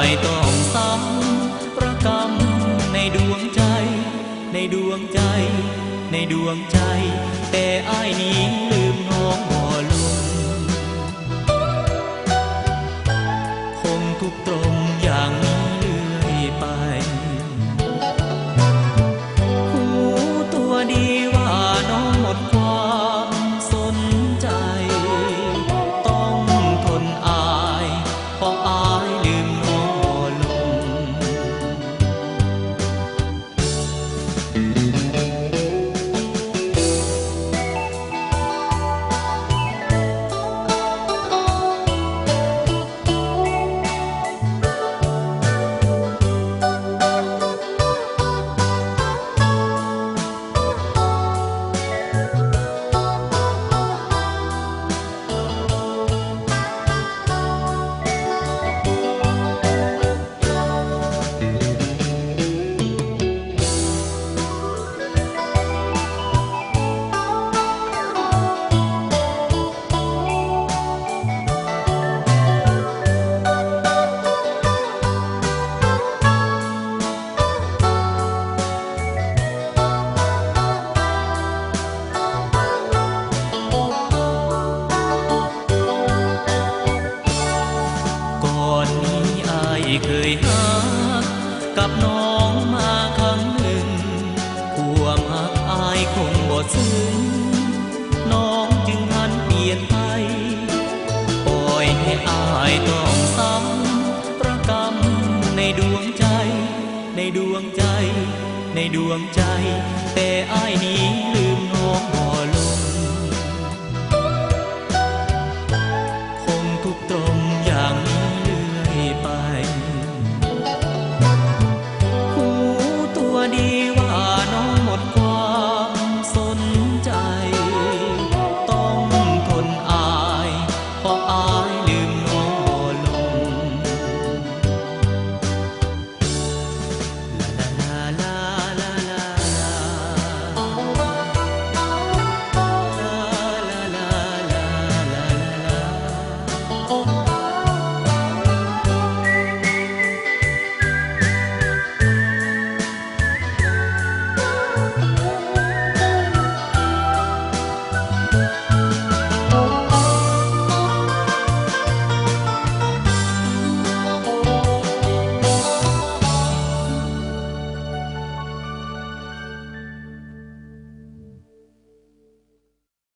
ายต้องซ้ำประกำในดวงใจในดวงใจในดวงใจแต่อ้ายนี้ลืมน้องบ่ลงคงทุกตรงอย่างนี้เรื่อยไปหูตัวดีว่าน้องหมดความสนใจต้องทนอายเพราะอายลืมน้องบ่ลงเคยหากับน้องมาครั้งหนึ่งความหักอายคงบ่ซึ้งน้องจึงหันเปลี่ยนไปปล่อยให้อายต้องซ้ำประกำในดวงใจในดวงใจในดวงใจแต่อายนี้ลืมน้องบ่